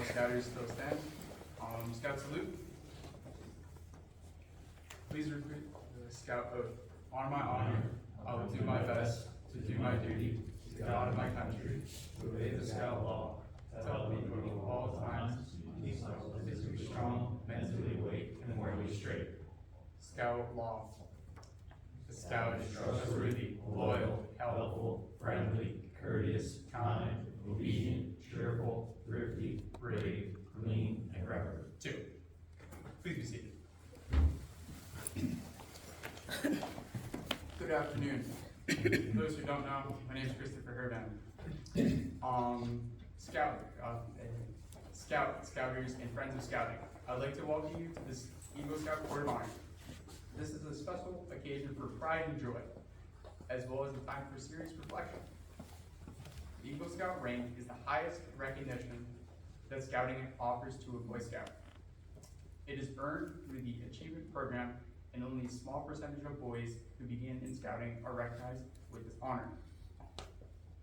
Scouters still stand. Scout salute. Please repeat the Scout oath. On my honor, I will do my best to do my duty to God and my country, to obey the Scout law, to help me through all times, keep myself physically strong, mentally awake, and morally straight. Scout law. The Scout is trustworthy, loyal, helpful, friendly, courteous, kind, obedient, cheerful, thrifty, brave, clean, and reverent. 2. Please be seated. Good afternoon. For those who don't know, my name is Christopher Herban. Scouters, and friends of Scouting. I'd like to welcome you to this Eagle Scout Court of Honor. This is a special occasion for pride and joy, as well as a time for serious reflection. The Eagle Scout rank is the highest recognition that Scouting offers to a Boy Scout. It is earned through the Achievement Program, and only a small percentage of boys who begin in Scouting are recognized with this honor.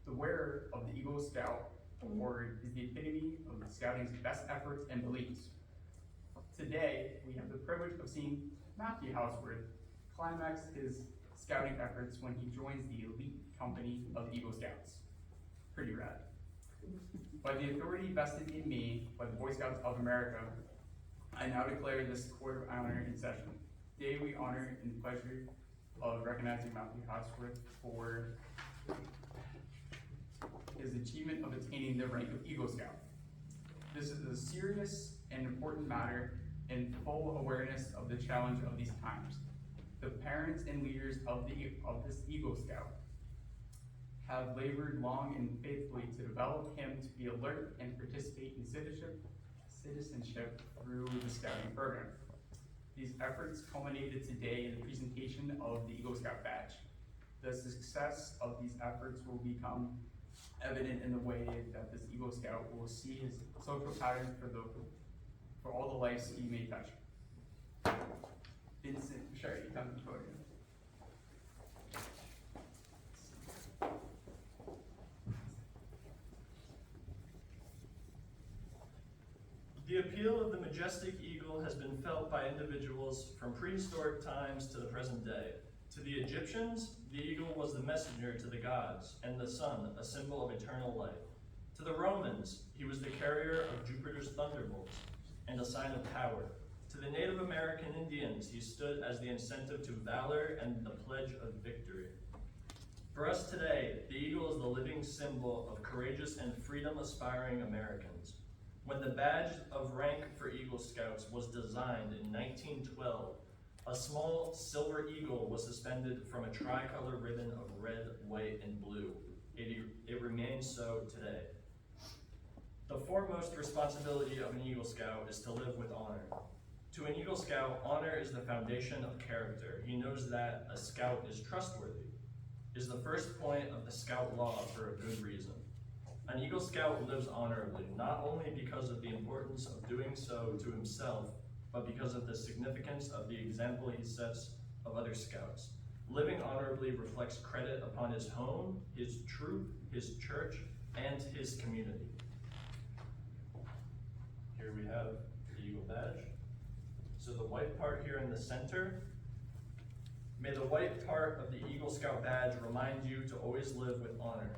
The wearer of the Eagle Scout Award is the epitome of Scouting's best efforts and beliefs. Today, we have the privilege of seeing Matthew Houseworth climax his Scouting efforts when he joins the elite company of Eagle Scouts. Pretty rad. By the authority vested in me by the Boy Scouts of America, I now declare this Court of Honor in session. Today we honor and pleasure of recognizing Matthew Houseworth for his achievement of attaining the rank of Eagle Scout. This is a serious and important matter in full awareness of the challenge of these times. The parents and leaders of this Eagle Scout have labored long and faithfully to develop him to be alert and participate in citizenship through the Scouting program. These efforts culminated today in the presentation of the Eagle Scout badge. The success of these efforts will become evident in the way that this Eagle Scout will see his social patterns for all the lives he may touch. Vincent, sure, you come to the podium. The appeal of the majestic eagle has been felt by individuals from prehistoric times to the present day. To the Egyptians, the eagle was the messenger to the gods, and the sun, a symbol of eternal life. To the Romans, he was the carrier of Jupiter's thunderbolts, and a sign of power. To the Native American Indians, he stood as the incentive to valor and the pledge of victory. For us today, the eagle is the living symbol of courageous and freedom-aspiring Americans. When the badge of rank for Eagle Scouts was designed in 1912, a small silver eagle was suspended from a tricolor ribbon of red, white, and blue. It remains so today. The foremost responsibility of an Eagle Scout is to live with honor. To an Eagle Scout, honor is the foundation of character. He knows that a Scout is trustworthy. It is the first point of the Scout law for a good reason. An Eagle Scout lives honorably, not only because of the importance of doing so to himself, but because of the significance of the example he sets of other Scouts. Living honorably reflects credit upon his home, his troop, his church, and his community. Here we have the Eagle badge. So the white part here in the center, may the white part of the Eagle Scout badge remind you to always live with honor.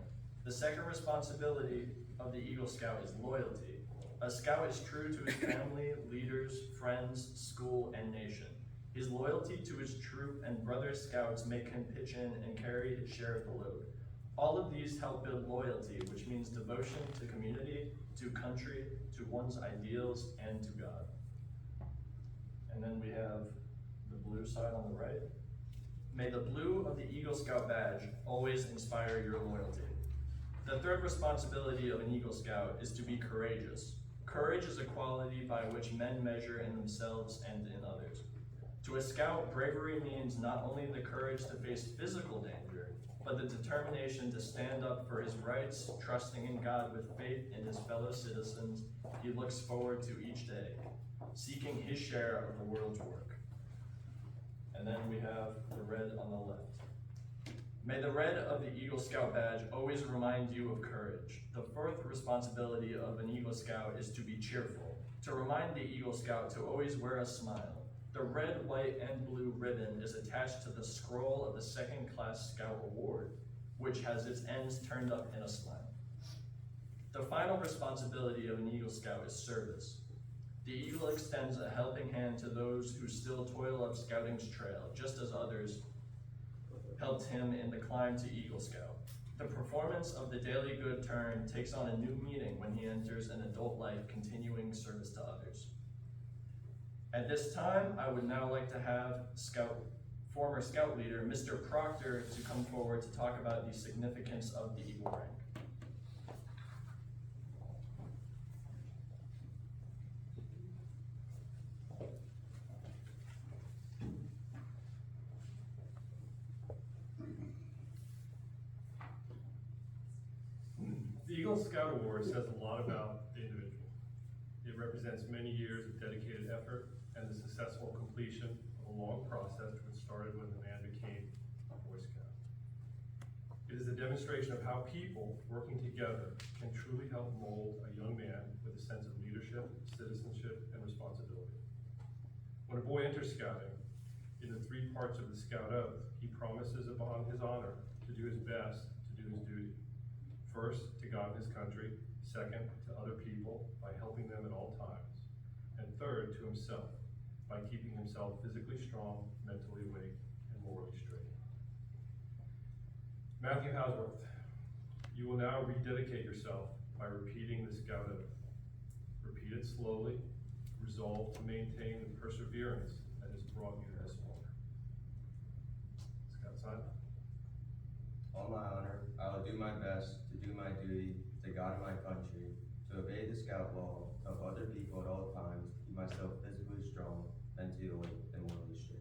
The second responsibility of the Eagle Scout is loyalty. A Scout is true to his family, leaders, friends, school, and nation. His loyalty to his troop and brother Scouts make him pitch in and carry his share of the load. All of these help build loyalty, which means devotion to community, to country, to one's ideals, and to God. And then we have the blue side on the right. May the blue of the Eagle Scout badge always inspire your loyalty. The third responsibility of an Eagle Scout is to be courageous. Courage is a quality by which men measure in themselves and in others. To a Scout, bravery means not only the courage to face physical danger, but the determination to stand up for his rights, trusting in God with faith in his fellow citizens. He looks forward to each day, seeking his share of the world's work. And then we have the red on the left. May the red of the Eagle Scout badge always remind you of courage. The fourth responsibility of an Eagle Scout is to be cheerful, to remind the Eagle Scout to always wear a smile. The red, white, and blue ribbon is attached to the scroll of the second-class Scout Award, which has its ends turned up in a smile. The final responsibility of an Eagle Scout is service. The Eagle extends a helping hand to those who still toil up Scouting's trail, just as others helped him in the climb to Eagle Scout. The performance of the daily good turn takes on a new meaning when he enters an adult life continuing service to others. At this time, I would now like to have former Scout leader, Mr. Proctor, to come forward to talk about the significance of the Eagle rank. The Eagle Scout Award says a lot about the individual. It represents many years of dedicated effort and the successful completion of a long process which started when the man became a Boy Scout. It is a demonstration of how people working together can truly help mold a young man with a sense of leadership, citizenship, and responsibility. When a boy enters Scouting, in the 3 parts of the Scout Oath, he promises upon his honor to do his best to do his duty. First, to God and his country. Second, to other people by helping them at all times. And third, to himself by keeping himself physically strong, mentally awake, and morally straight. Matthew Houseworth, you will now rededicate yourself by repeating the Scout Oath. Repeat it slowly, resolve to maintain the perseverance that has brought you this far. Scout sign. On my honor, I will do my best to do my duty to God and my country, to obey the Scout law, help other people at all times, keep myself physically strong, mentally awake, and morally straight.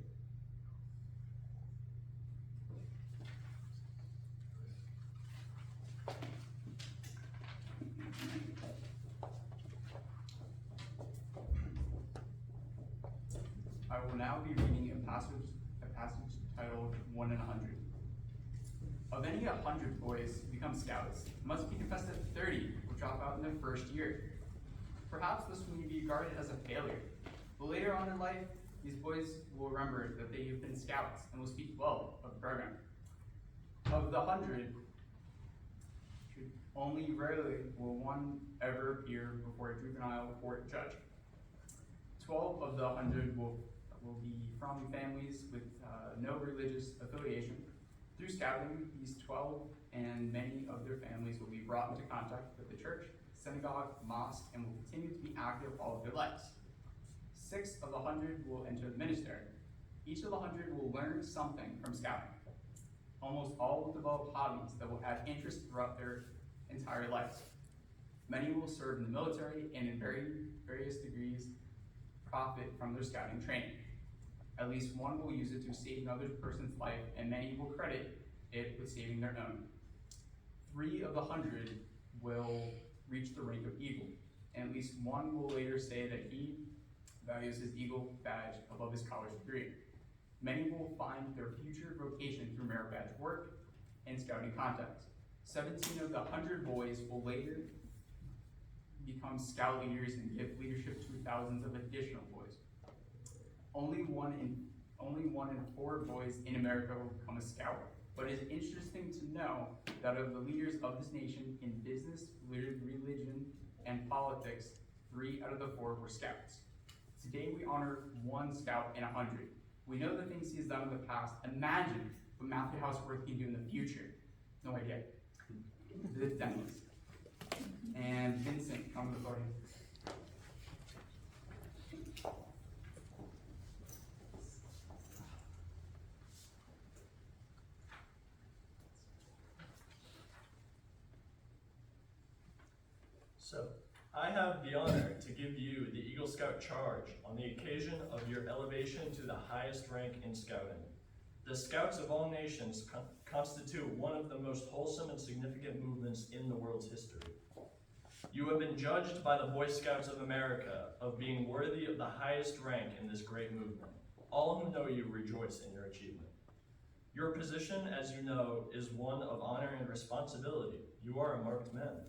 I will now be reading a passage titled 1 in 100. Of any 100 boys who become scouts, it must be confessed that 30 will drop out in their first year. Perhaps this will be regarded as a failure, but later on in life, these boys will remember that they have been scouts and will speak well of the program. Of the 100, only rarely will one ever appear before a juvenile court judge. 12 of the 100 will be from families with no religious affiliation. Through Scouting, these 12 and many of their families will be brought into contact with the church, synagogue, mosque, and will continue to be active all of their lives. 6 of the 100 will enter the ministry. Each of the 100 will learn something from Scouting. Almost all will develop hobbies that will add interest throughout their entire lives. Many will serve in the military and in various degrees profit from their Scouting training. At least one will use it to save another person's life, and many will credit it with saving their own. 3 of the 100 will reach the rank of Eagle, and at least one will later say that he values his Eagle badge above his college degree. Many will find their future vocation through merit badge work and Scouting contacts. 17 of the 100 boys will later become Scout leaders and give leadership to thousands of additional boys. Only one in 4 boys in America will become a Scout, but it is interesting to know that of the leaders of this nation in business, religion, and politics, 3 out of the 4 were Scouts. Today we honor 1 Scout in 100. We know the things he has done in the past. Imagine what Matthew Houseworth can do in the future. No idea. The demos. And Vincent, come to the podium. So, I have the honor to give you the Eagle Scout charge on the occasion of your elevation to the highest rank in Scouting. The Scouts of all nations constitute one of the most wholesome and significant movements in the world's history. You have been judged by the Boy Scouts of America of being worthy of the highest rank in this great movement. All who know you rejoice in your achievement. Your position, as you know, is one of honor and responsibility. You are a marked man.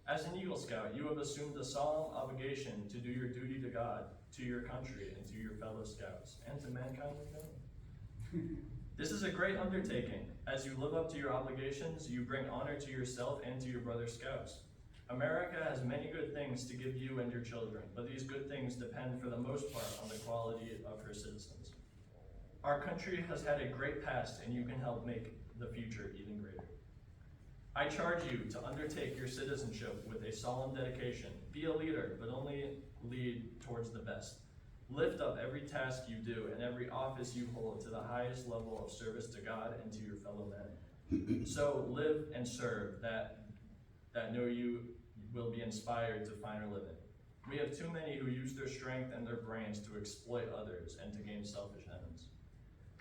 As an Eagle Scout, you have assumed a solemn obligation to do your duty to God, to your country, and to your fellow Scouts, and to mankind in general. This is a great undertaking. As you live up to your obligations, you bring honor to yourself and to your brother Scouts. America has many good things to give you and your children, but these good things depend for the most part on the quality of her citizens. Our country has had a great past, and you can help make the future even greater. I charge you to undertake your citizenship with a solemn dedication. Be a leader, but only lead towards the best. Lift up every task you do and every office you hold to the highest level of service to God and to your fellow men. So live and serve that know you will be inspired to finer living. We have too many who use their strength and their brains to exploit others and to gain selfish ends.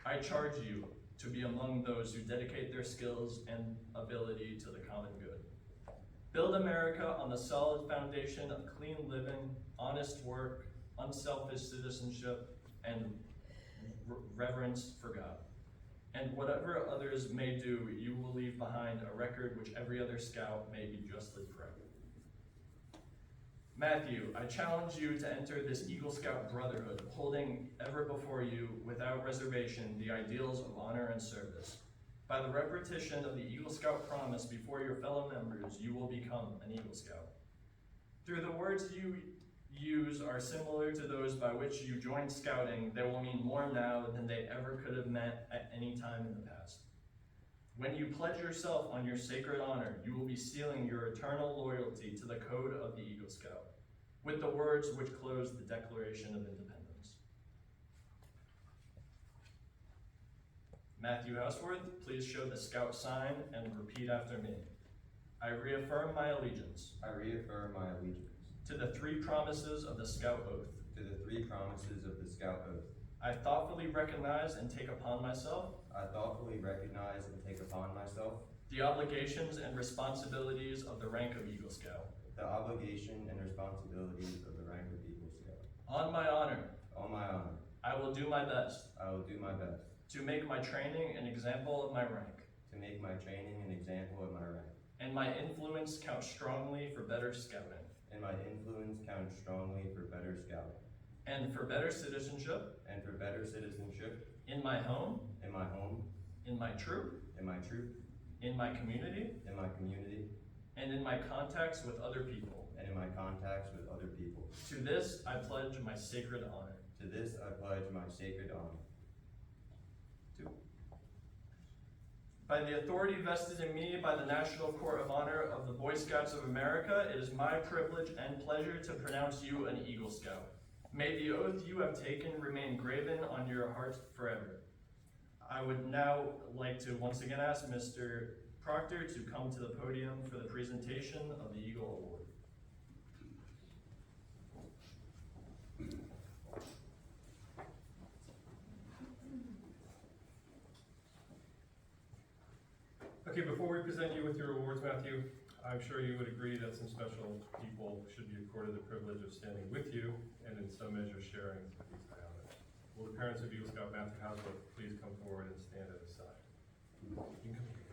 I charge you to be among those who dedicate their skills and ability to the common good. Build America on the solid foundation of clean living, honest work, unselfish citizenship, and reverence for God. And whatever others may do, you will leave behind a record which every other Scout may be justly proud of. Matthew, I challenge you to enter this Eagle Scout brotherhood, holding ever before you, without reservation, the ideals of honor and service. By the repetition of the Eagle Scout promise before your fellow members, you will become an Eagle Scout. Through the words you use are similar to those by which you joined scouting, they will mean more now than they ever could have meant at any time in the past. When you pledge yourself on your sacred honor, you will be sealing your eternal loyalty to the code of the Eagle Scout, with the words which close the Declaration of Independence. Matthew Houseworth, please show the Scout sign and repeat after me. I reaffirm my allegiance. I reaffirm my allegiance. To the three promises of the Scout Oath. To the three promises of the Scout Oath. I thoughtfully recognize and take upon myself. I thoughtfully recognize and take upon myself. The obligations and responsibilities of the rank of Eagle Scout. The obligation and responsibilities of the rank of Eagle Scout. On my honor. On my honor. I will do my best. I will do my best. To make my training an example of my rank. To make my training an example of my rank. And my influence count strongly for better scouting. And my influence counts strongly for better scouting. And for better citizenship. And for better citizenship. In my home. In my home. In my troop. In my troop. In my community. In my community. And in my contacts with other people. And in my contacts with other people. To this I pledge my sacred honor. To this I pledge my sacred honor. By the authority vested in me by the National Court of Honor of the Boy Scouts of America, it is my privilege and pleasure to pronounce you an Eagle Scout. May the oath you have taken remain graven on your heart forever. I would now like to once again ask Mr. Proctor to come to the podium for the presentation of the Eagle Award. Okay, before we present you with your awards, Matthew, I'm sure you would agree that some special people should be accorded the privilege of standing with you and in some measure sharing these high honors. Will the parents of Eagle Scout Matthew Houseworth please come forward and stand at his side? You can come here.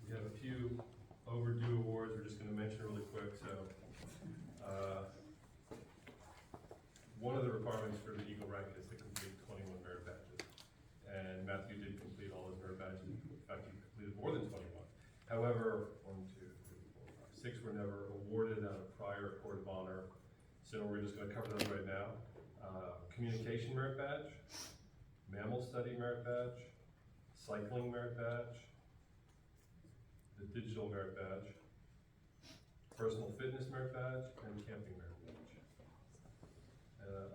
We have a few overdue awards we're just going to mention really quick. So, one of the requirements for the Eagle rank is to complete 21 merit badges. And Matthew did complete all his merit badges. In fact, he completed more than 21. However, 6 were never awarded out of prior Court of Honor. So we're just going to cover those right now. Communication merit badge, mammal study merit badge, cycling merit badge, the digital merit badge, personal fitness merit badge, and camping merit badge.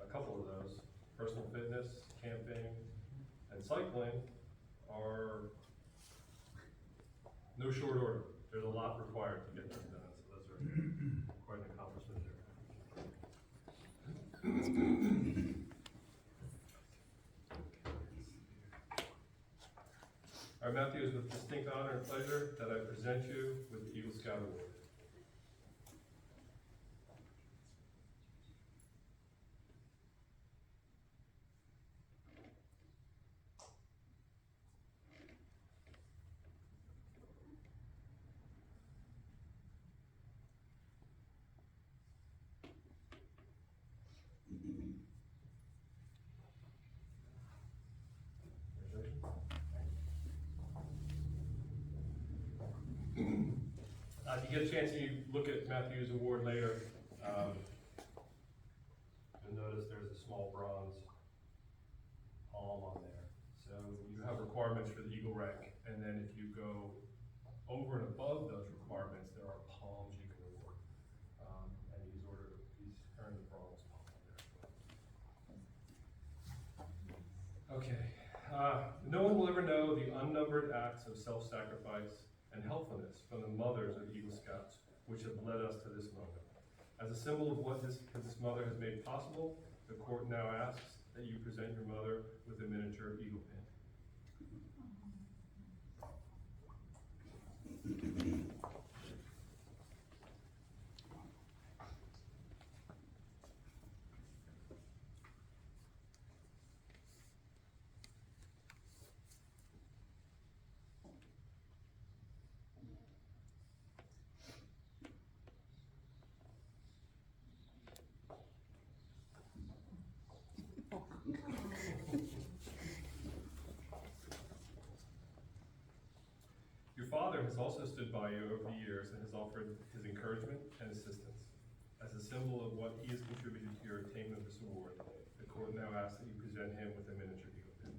A couple of those, personal fitness, camping, and cycling, are no short order. There's a lot required to get them done, so those are quite an accomplishment there. All right, Matthew, it is with distinct honor and pleasure that I present you with the Eagle Scout Award. If you get a chance and you look at Matthew's award later, you'll notice there's a small bronze palm on there. So you have requirements for the Eagle rank, and then if you go over and above those requirements, there are palms you can award. And he's earned the bronze palm on there as well. Okay. No one will ever know the unnumbered acts of self-sacrifice and helpfulness from the mothers of Eagle Scouts, which have led us to this moment. As a symbol of what this mother has made possible, the court now asks that you present your mother with a miniature Eagle Pin. Your father has also stood by you over the years and has offered his encouragement and assistance. As a symbol of what he has contributed to your attainment of this award, the court now asks that you present him with a miniature Eagle Pin.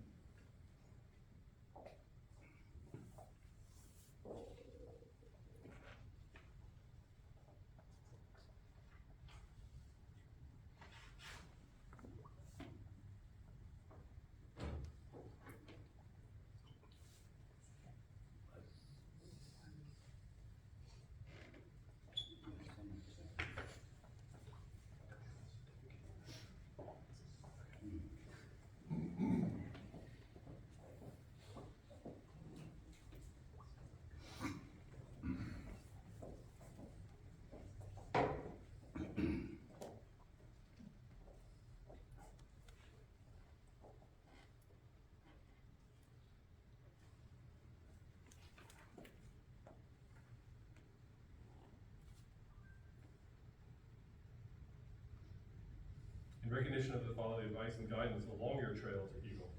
In recognition of the following advice and guidance along your trail to Eagle,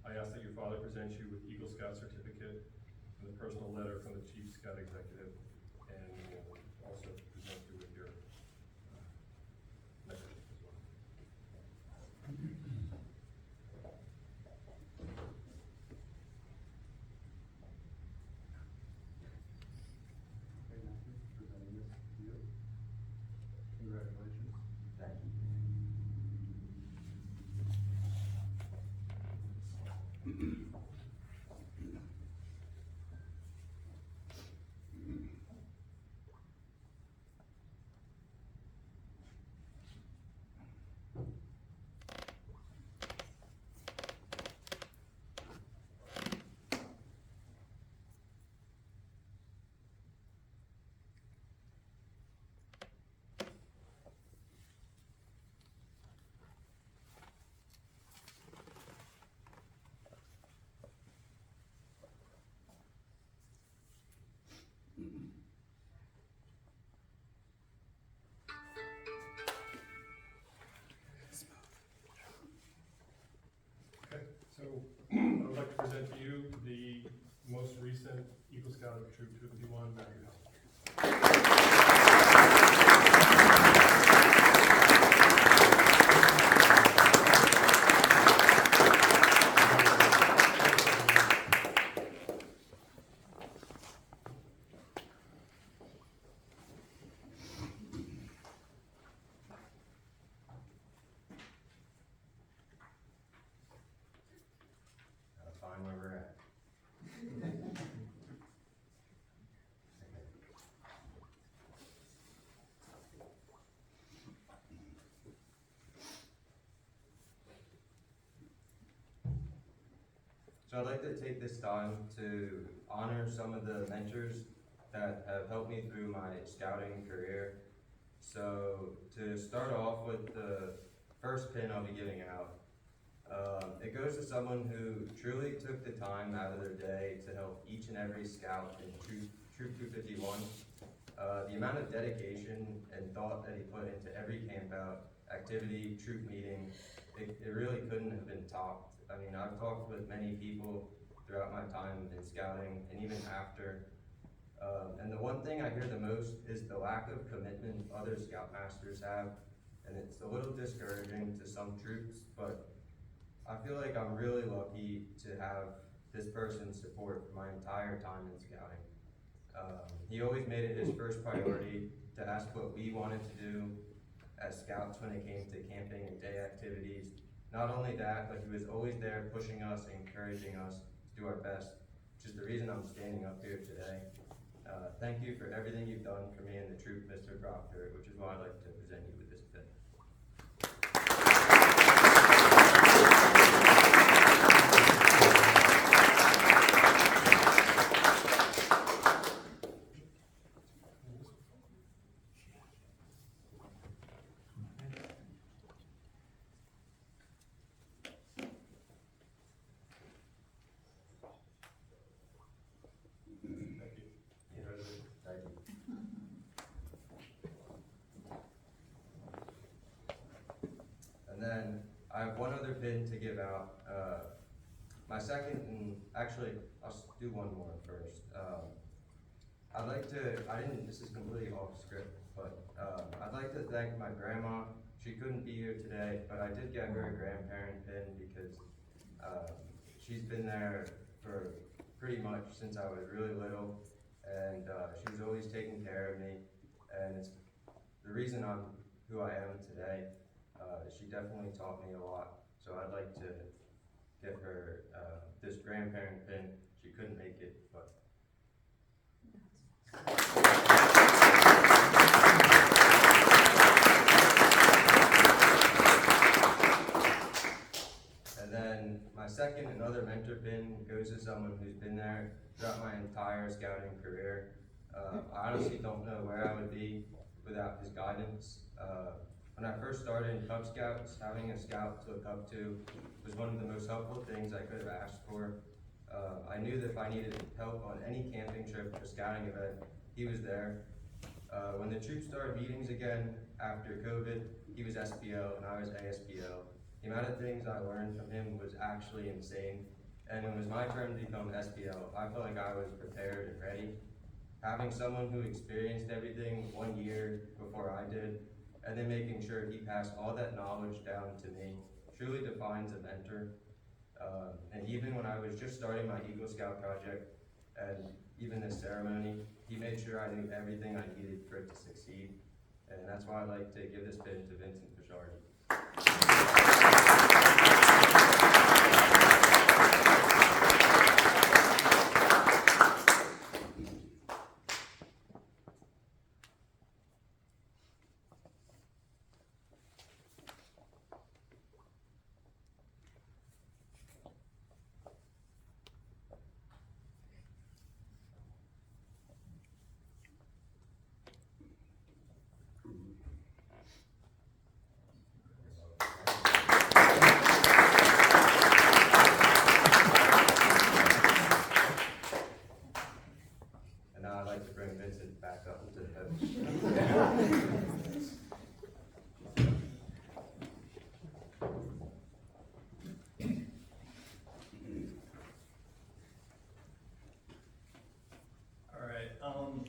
I ask that your father present you with Eagle Scout certificate and the personal letter from the Chief Scout Executive, and we'll also present you with your necklace as well. Okay, Matthew, presenting this to you. Congratulations. Thank you. Okay, so I would like to present to you the most recent Eagle Scout of Troop 251, Matthew Houseworth. Gotta find where we're at. So I'd like to take this time to honor some of the mentors that have helped me through my scouting career. So to start off with the first pin I'll be giving out, it goes to someone who truly took the time out of their day to help each and every scout in Troop 251. The amount of dedication and thought that he put into every campout, activity, troop meeting, it really couldn't have been topped. I mean, I've talked with many people throughout my time in scouting and even after. And the one thing I hear the most is the lack of commitment other Scoutmasters have, and it's a little discouraging to some troops, but I feel like I'm really lucky to have this person's support for my entire time in Scouting. He always made it his first priority to ask what we wanted to do as Scouts when it came to camping and day activities. Not only that, but he was always there pushing us and encouraging us to do our best, which is the reason I'm standing up here today. Thank you for everything you've done for me and the troop, Mr. Proctor, which is why I'd like to present you with this pin. And then I have one other pin to give out. My second, and actually I'll do one more first. I'd like to, this is completely off script, but I'd like to thank my grandma. She couldn't be here today, but I did get her a grandparent pin because she's been there for pretty much since I was really little, and she was always taking care of me, and it's the reason I'm who I am today. She definitely taught me a lot, so I'd like to give her this grandparent pin. She couldn't make it, but and then my second and other mentor pin goes to someone who's been there throughout my entire Scouting career. I honestly don't know where I would be without his guidance. When I first started in Cub Scouts, having a scout to look up to was one of the most helpful things I could have asked for. I knew that if I needed help on any camping trip or scouting event, he was there. When the troops started meetings again after COVID, he was SPO and I was ASPO. The amount of things I learned from him was actually insane. And when it was my turn to become SPO, I felt like I was prepared and ready. Having someone who experienced everything 1 year before I did, and then making sure he passed all that knowledge down to me, truly defines a mentor. And even when I was just starting my Eagle Scout project, and even this ceremony, he made sure I knew everything I needed for it to succeed. And that's why I'd like to give this pin to Vincent Fishardi. Vincent back up into the head.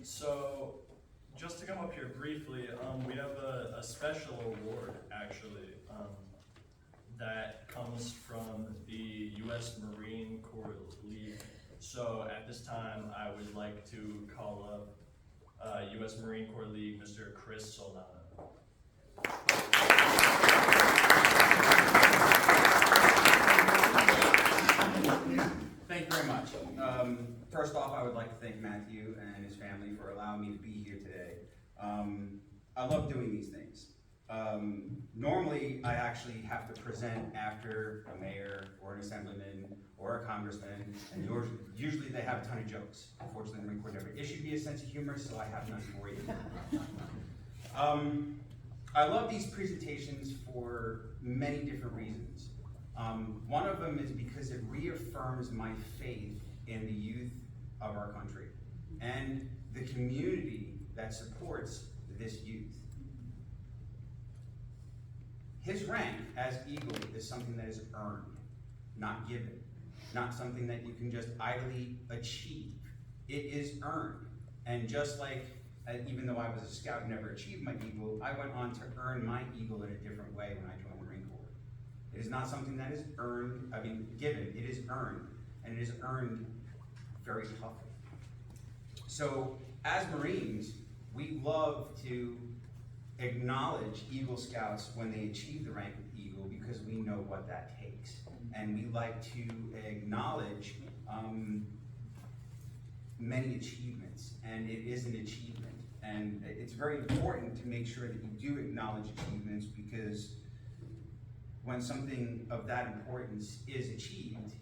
So just to come up here briefly, we have a special award actually that comes from the U.S. Marine Corps League. So at this time, I would like to call up U.S. Marine Corps League, Mr. Chris Soldano. Thank you very much. First off, I would like to thank Matthew and his family for allowing me to be here today. I love doing these things. Normally, I actually have to present after a mayor or an assemblyman or a congressman, and usually they have a ton of jokes. Unfortunately, the Marine Corps never issued me a sense of humor, so I have none for you. I love these presentations for many different reasons. One of them is because it reaffirms my faith in the youth of our country and the community that supports this youth. His rank as Eagle is something that is earned, not given, not something that you can just idly achieve. It is earned. And just like, even though I was a scout and never achieved my eagle, I went on to earn my eagle in a different way when I joined the Marine Corps. It is not something that is given, it is earned, and it is earned very toughly. So, as Marines, we love to acknowledge Eagle Scouts when they achieve the rank of Eagle because we know what that takes. And we like to acknowledge many achievements, and it is an achievement. And it's very important to make sure that you do acknowledge achievements, because when something of that importance is achieved,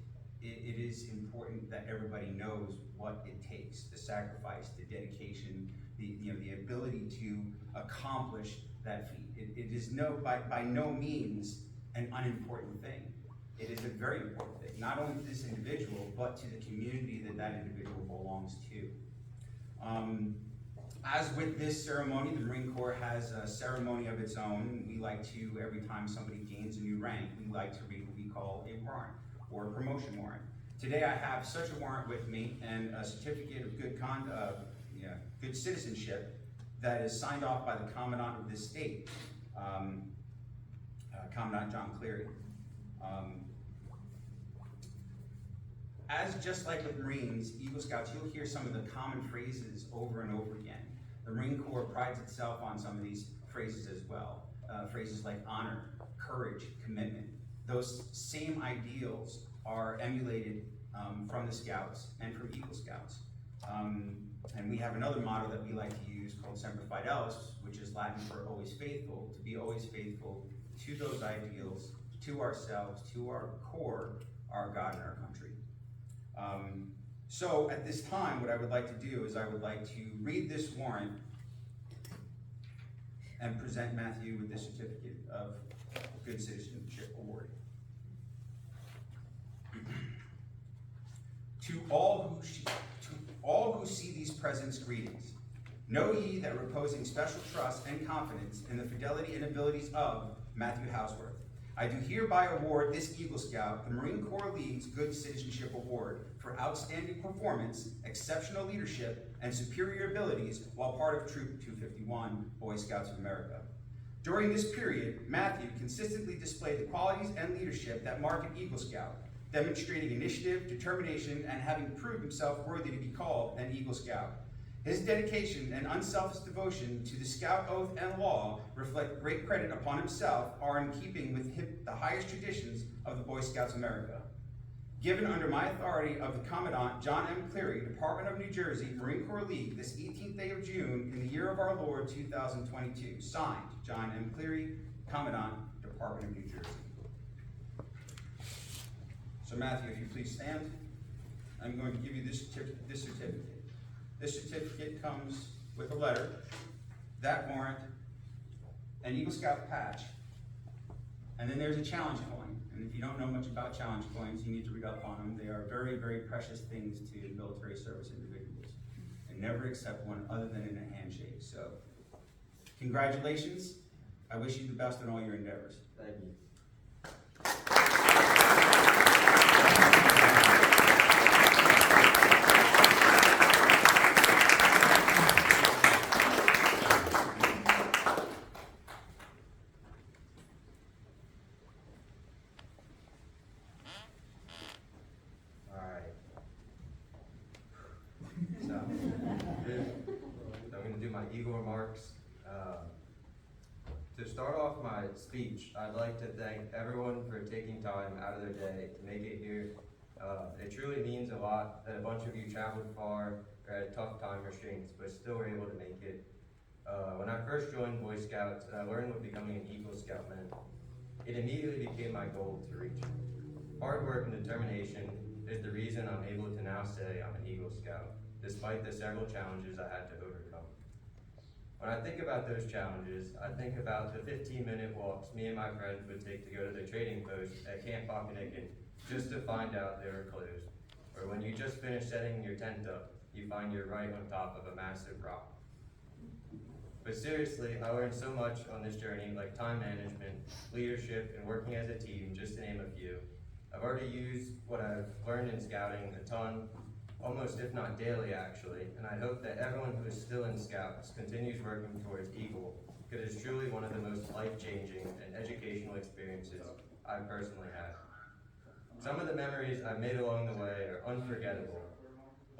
it is important that everybody knows what it takes, the sacrifice, the dedication, the ability to accomplish that feat. It is by no means an unimportant thing. It is a very important thing, not only to this individual, but to the community that individual belongs to. As with this ceremony, the Marine Corps has a ceremony of its own. We like to, every time somebody gains a new rank, we like to read what we call a warrant, or a promotion warrant. Today I have such a warrant with me, and a certificate of good citizenship that is signed off by the Commandant of this state, Commandant John Cleary. As just like with Marines, Eagle Scouts, you'll hear some of the common phrases over and over again. The Marine Corps prides itself on some of these phrases as well. Phrases like honor, courage, commitment. Those same ideals are emulated from the Scouts and from Eagle Scouts. And we have another motto that we like to use called Semper Fidelis, which is Latin for always faithful, to be always faithful to those ideals, to ourselves, to our core, our God and our country. So at this time, what I would like to do is I would like to read this warrant and present Matthew with this certificate of Good Citizenship Award. To all who see these presents, greetings. Know ye that reposing special trust and confidence in the fidelity and abilities of Matthew Houseworth, I do hereby award this Eagle Scout the Marine Corps League's Good Citizenship Award for outstanding performance, exceptional leadership, and superior abilities while part of Troop 251, Boy Scouts of America. During this period, Matthew consistently displayed the qualities and leadership that mark an Eagle Scout, demonstrating initiative, determination, and having proved himself worthy to be called an Eagle Scout. His dedication and unselfish devotion to the Scout oath and law reflect great credit upon himself, are in keeping with the highest traditions of the Boy Scouts of America. Given under my authority of the Commandant John M. Cleary, Department of New Jersey, Marine Corps League, this 18th day of June, in the year of our Lord, 2022. Signed, John M. Cleary, Commandant, Department of New Jersey. So Matthew, if you please stand, I'm going to give you this certificate. This certificate comes with a letter, that warrant, an Eagle Scout patch, and then there's a challenge coin. And if you don't know much about challenge coins, you need to read up on them. They are very, very precious things to military service individuals. And never accept one other than in a handshake. So, congratulations. I wish you the best in all your endeavors. Thank you. Eagle remarks. To start off my speech, I'd like to thank everyone for taking time out of their day to make it here. It truly means a lot that a bunch of you traveled far or had tough time restraints, but still were able to make it. When I first joined Boy Scouts and I learned what becoming an Eagle Scout meant, it immediately became my goal to reach. Hard work and determination is the reason I'm able to now say I'm an Eagle Scout, despite the several challenges I had to overcome. When I think about those challenges, I think about the 15-minute walks me and my friends would take to go to the trading post at Camp Pockinicken just to find out they were closed. Or when you just finish setting your tent up, you find you're right on top of a massive rock. But seriously, I learned so much on this journey, like time management, leadership, and working as a team, just to name a few. I've already used what I've learned in scouting a ton almost if not daily actually, and I hope that everyone who is still in Scouts continues working towards Eagle, because it is truly one of the most life-changing and educational experiences I've personally had. Some of the memories I've made along the way are unforgettable,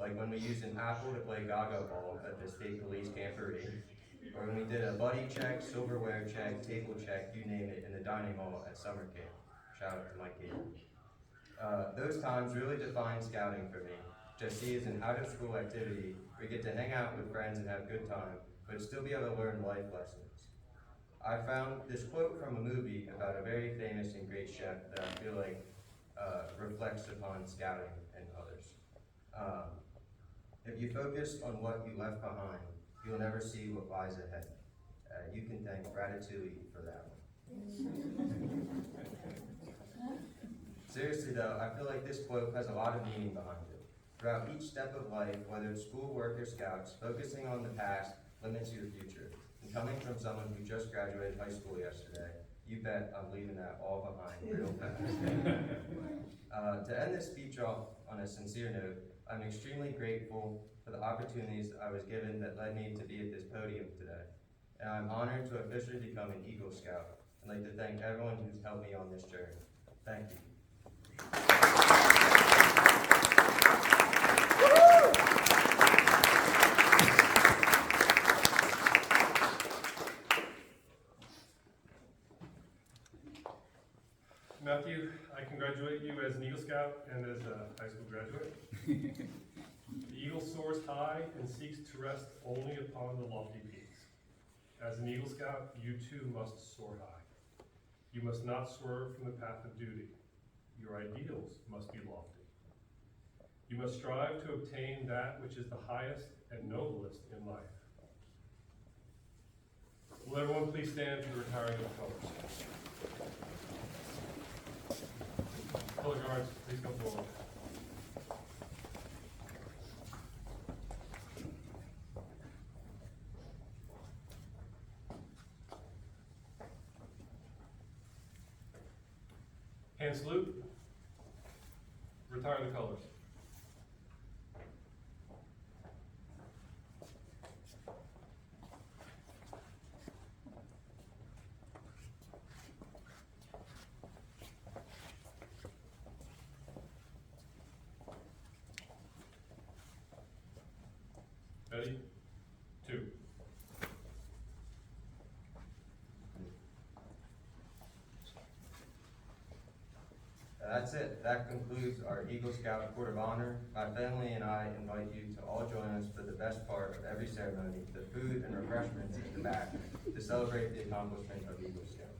like when we used an apple to play gaga ball at the state police camporee, or when we did a buddy check, silverware check, table check, you name it, in the dining hall at summer camp. Shout out to Mike Gator. Those times really defined Scouting for me. Just see as an out-of-school activity, we get to hang out with friends and have good time, but still be able to learn life lessons. I found this quote from a movie about a very famous and great chef that I feel like reflects upon Scouting and others. If you focus on what you left behind, you'll never see what lies ahead. You can thank Ratatouille for that one. Seriously though, I feel like this quote has a lot of meaning behind it. Throughout each step of life, whether it's school, work, or Scouts, focusing on the past limits your future. And coming from someone who just graduated high school yesterday, you bet I'm leaving that all behind real fast. To end this speech off on a sincere note, I'm extremely grateful for the opportunities I was given that led me to be at this podium today. And I'm honored to officially become an Eagle Scout. I'd like to thank everyone who's helped me on this journey. Thank you. Matthew, I congratulate you as an Eagle Scout and as a high school graduate. The eagle soars high and seeks to rest only upon the lofty peaks. As an Eagle Scout, you too must soar high. You must not swerve from the path of duty. Your ideals must be lofty. You must strive to obtain that which is the highest and noblest in life. Will everyone please stand for the retiring of colors? Color guards, please come forward. Hand salute. Retire the colors. Ready? 2. That's it. That concludes our Eagle Scout Court of Honor. My family and I invite you to all join us for the best part of every ceremony, the food and refreshments in the back, to celebrate the accomplishment of Eagle Scout.